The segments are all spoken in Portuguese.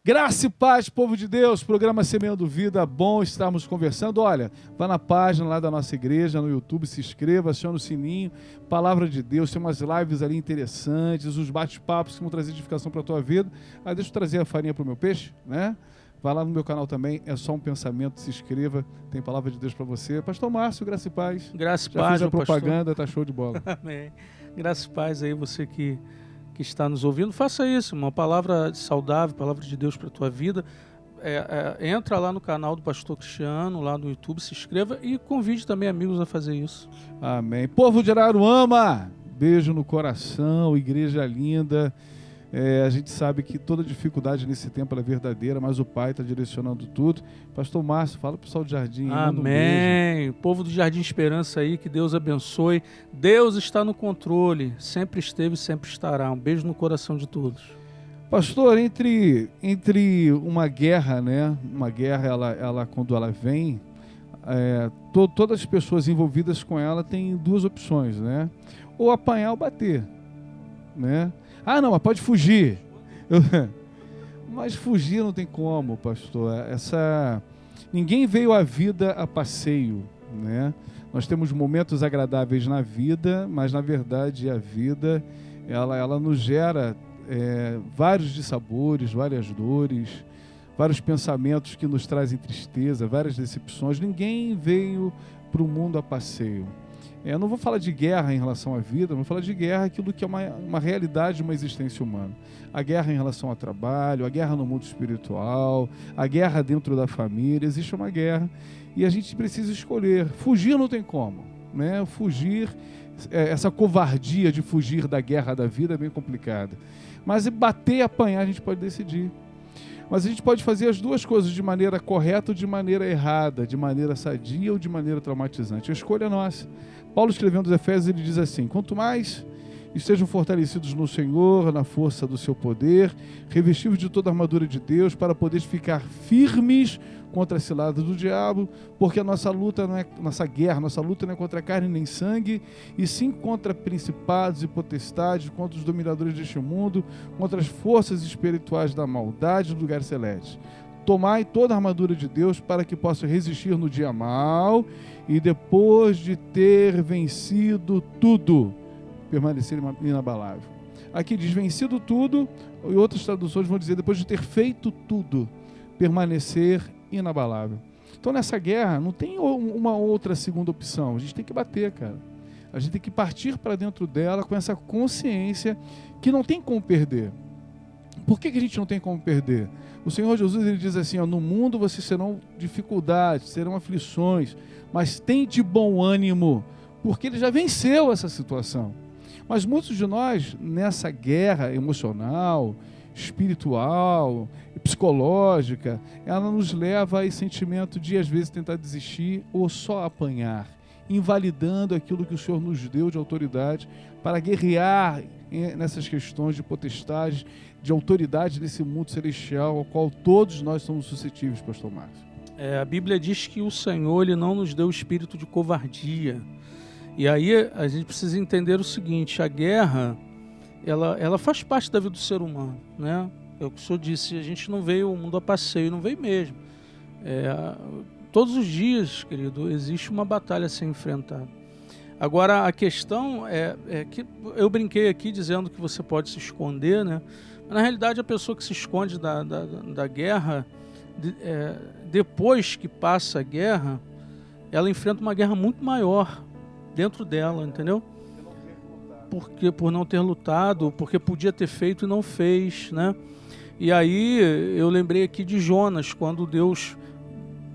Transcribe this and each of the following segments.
Graça e paz, povo de Deus, programa Semeando Vida, bom estarmos conversando. Olha, vá na página lá da nossa igreja, no YouTube, se inscreva, acione o sininho, Palavra de Deus, tem umas lives ali interessantes, uns bate-papos que vão trazer edificação para a tua vida. Deixa eu trazer a farinha para o meu peixe, né? Vai lá no meu canal também, é só um pensamento, se inscreva, tem Palavra de Deus para você. Pastor Márcio, graça e paz. Graça e já paz, fiz a pastor. propaganda, tá show de bola. Amém. Graça e paz aí, você que está nos ouvindo, faça isso, uma palavra saudável, palavra de Deus para a tua vida. Entra lá no canal do Pastor Cristiano, lá no YouTube, se inscreva e convide também amigos a fazer isso. Amém. Povo de Araruama, beijo no coração, igreja linda. A gente sabe que toda dificuldade nesse tempo é verdadeira, mas o Pai está direcionando tudo. Pastor Márcio, fala para o pessoal do Jardim. Amém. Povo do Jardim Esperança aí, que Deus abençoe. Deus está no controle, sempre esteve e sempre estará. Um beijo no coração de todos. Pastor, entre uma guerra, né? Uma guerra, ela quando ela vem, todas as pessoas envolvidas com ela têm duas opções, né? Ou apanhar ou bater, né? Ah, não, mas pode fugir. Mas fugir não tem como, pastor. Ninguém veio à vida a passeio, né? Nós temos momentos agradáveis na vida, mas na verdade a vida ela nos gera vários dissabores, várias dores, vários pensamentos que nos trazem tristeza, várias decepções. Ninguém veio para o mundo a passeio. Eu não vou falar de guerra em relação à vida, vou falar de guerra, aquilo que é uma realidade de uma existência humana. A guerra em relação ao trabalho, a guerra no mundo espiritual, a guerra dentro da família, existe uma guerra e a gente precisa escolher. Fugir não tem como, né? Fugir, essa covardia de fugir da guerra da vida é bem complicada. Mas bater e apanhar a gente pode decidir. Mas a gente pode fazer as duas coisas de maneira correta ou de maneira errada, de maneira sadia ou de maneira traumatizante. A escolha é nossa. Paulo, escrevendo aos Efésios, ele diz assim: quanto mais estejam fortalecidos no Senhor, na força do seu poder, revestidos de toda a armadura de Deus, para poderes ficar firmes contra as ciladas do diabo, porque a nossa luta nossa guerra não é contra carne nem sangue, e sim contra principados e potestades, contra os dominadores deste mundo, contra as forças espirituais da maldade do lugar celeste. Tomai toda a armadura de Deus para que possa resistir no dia mau e depois de ter vencido tudo, permanecer inabalável. Aqui diz vencido tudo, e outras traduções vão dizer depois de ter feito tudo, permanecer inabalável. Então nessa guerra não tem uma outra segunda opção, a gente tem que bater, cara. A gente tem que partir para dentro dela com essa consciência que não tem como perder. Por que a gente não tem como perder? O Senhor Jesus, ele diz assim, no mundo vocês serão dificuldades, serão aflições, mas tem de bom ânimo, porque ele já venceu essa situação. Mas muitos de nós, nessa guerra emocional, espiritual, psicológica, ela nos leva a esse sentimento de, às vezes, tentar desistir ou só apanhar, invalidando aquilo que o Senhor nos deu de autoridade para guerrear nessas questões de potestade, de autoridade nesse mundo celestial ao qual todos nós somos suscetíveis, pastor Márcio. A Bíblia diz que o Senhor ele não nos deu o espírito de covardia. E aí a gente precisa entender o seguinte: a guerra ela faz parte da vida do ser humano, né? É o que o senhor disse, a gente não veio ao mundo a passeio, não veio mesmo. Todos os dias, querido, existe uma batalha a ser enfrentada. Agora, a questão é que eu brinquei aqui dizendo que você pode se esconder, né? Mas, na realidade, a pessoa que se esconde da guerra, depois que passa a guerra, ela enfrenta uma guerra muito maior dentro dela, entendeu? Por não ter lutado, porque podia ter feito e não fez, né? E aí eu lembrei aqui de Jonas, quando Deus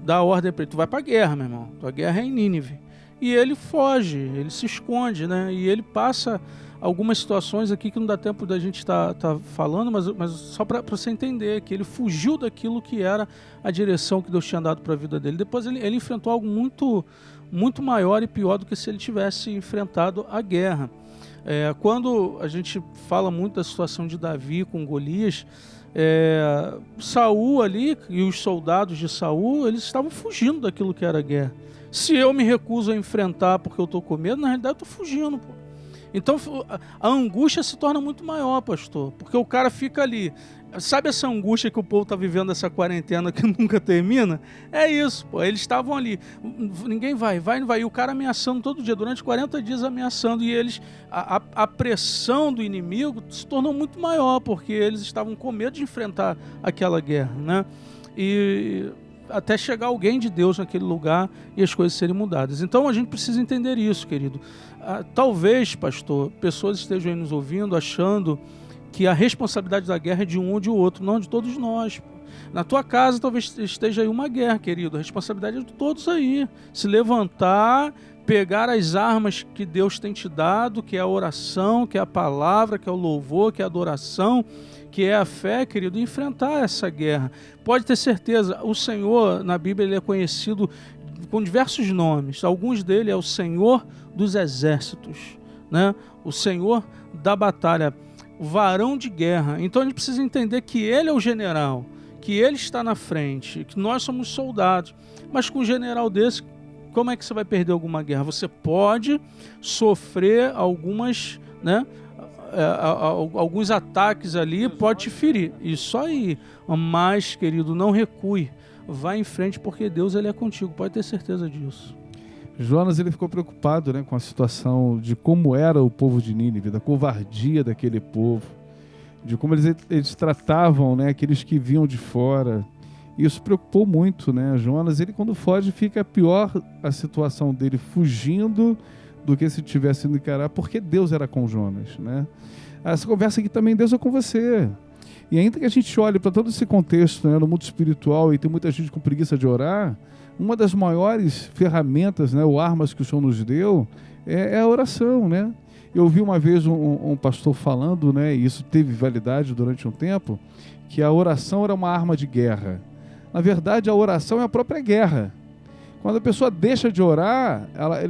dá a ordem para ele: tu vai para a guerra, meu irmão, tua guerra é em Nínive. E ele foge, ele se esconde, né? E ele passa algumas situações aqui que não dá tempo da gente estar falando, mas só para você entender que ele fugiu daquilo que era a direção que Deus tinha dado para a vida dele. Depois ele enfrentou algo muito, muito maior e pior do que se ele tivesse enfrentado a guerra. Quando a gente fala muito da situação de Davi com Golias, Saul ali e os soldados de Saul, eles estavam fugindo daquilo que era a guerra. Se eu me recuso a enfrentar porque eu estou com medo, na realidade eu estou fugindo, pô. Então a angústia se torna muito maior, pastor, porque o cara fica ali. Sabe essa angústia que o povo está vivendo, essa quarentena que nunca termina? É isso, pô. Eles estavam ali, ninguém vai, não vai. E o cara ameaçando todo dia, durante 40 dias ameaçando. E eles, a pressão do inimigo se tornou muito maior, porque eles estavam com medo de enfrentar aquela guerra, né? E até chegar alguém de Deus naquele lugar e as coisas serem mudadas. Então a gente precisa entender isso, querido. Talvez, pastor, pessoas estejam aí nos ouvindo achando que a responsabilidade da guerra é de um ou de outro, não de todos nós. Na tua casa talvez esteja aí uma guerra, querido. A responsabilidade é de todos aí. Se levantar, pegar as armas que Deus tem te dado, que é a oração, que é a palavra, que é o louvor, que é a adoração, que é a fé, querido, e enfrentar essa guerra. Pode ter certeza, o Senhor, na Bíblia, ele é conhecido com diversos nomes. Alguns dele é o Senhor dos exércitos, né? O Senhor da batalha, o varão de guerra. Então a gente precisa entender que ele é o general, que ele está na frente, que nós somos soldados. Mas com um general desse, como é que você vai perder alguma guerra? Você pode sofrer algumas, né, alguns ataques ali, pode te ferir. Isso aí. Mas, querido, não recue. Vá em frente, porque Deus, ele é contigo. Pode ter certeza disso. Jonas, ele ficou preocupado, né, com a situação de como era o povo de Nínive, da covardia daquele povo, de como eles tratavam, né, aqueles que vinham de fora. Isso preocupou muito, né? Jonas, ele quando foge, fica pior a situação dele fugindo do que se tivesse indo encarar, porque Deus era com Jonas, né? Essa conversa aqui também, Deus é com você. E ainda que a gente olhe para todo esse contexto, né, no mundo espiritual, e tem muita gente com preguiça de orar, uma das maiores ferramentas, né, ou armas que o Senhor nos deu é a oração, né? Eu ouvi uma vez um pastor falando, né, e isso teve validade durante um tempo, que a oração era uma arma de guerra. Na verdade, a oração é a própria guerra. Quando a pessoa deixa de orar,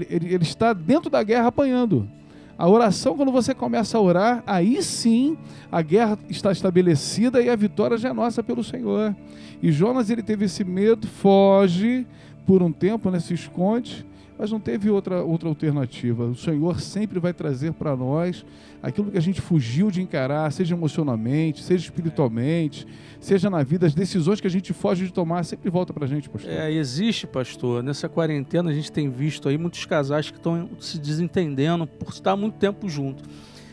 ele está dentro da guerra apanhando. A oração, quando você começa a orar, aí sim a guerra está estabelecida e a vitória já é nossa pelo Senhor. E Jonas, ele teve esse medo, foge por um tempo, né, se esconde, mas não teve outra alternativa. O Senhor sempre vai trazer para nós aquilo que a gente fugiu de encarar, seja emocionalmente, seja espiritualmente, seja na vida, as decisões que a gente foge de tomar, sempre volta para a gente, pastor. Existe, pastor, nessa quarentena a gente tem visto aí muitos casais que estão se desentendendo por estar muito tempo junto.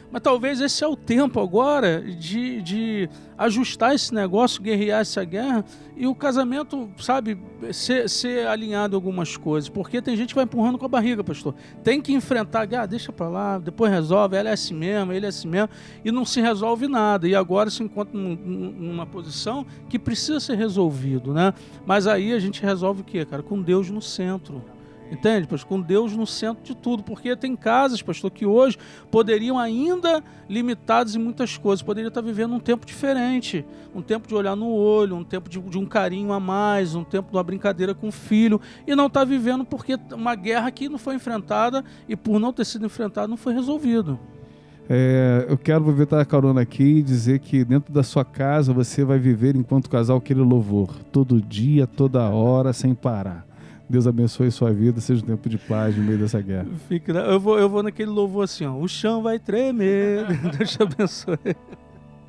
Mas talvez esse é o tempo agora de ajustar esse negócio, guerrear essa guerra e o casamento, sabe, ser alinhado em algumas coisas. Porque tem gente que vai empurrando com a barriga, pastor. Tem que enfrentar, deixa pra lá, depois resolve, ela é assim mesmo, ele é assim mesmo, e não se resolve nada. E agora se encontra numa posição que precisa ser resolvido, né? Mas aí a gente resolve o quê, cara? Com Deus no centro. Entende, pastor? Com Deus no centro de tudo, porque tem casas, pastor, que hoje poderiam ainda, limitados em muitas coisas, poderiam estar vivendo um tempo diferente, um tempo de olhar no olho, um tempo de um carinho a mais, um tempo de uma brincadeira com o filho, e não está vivendo porque uma guerra que não foi enfrentada e por não ter sido enfrentada não foi resolvido. Eu quero aproveitar a carona aqui e dizer que dentro da sua casa você vai viver enquanto casal aquele louvor, todo dia, toda hora, sem parar. Deus abençoe sua vida, seja um tempo de paz no meio dessa guerra. Eu vou naquele louvor assim, ó, o chão vai tremer, Deus te abençoe.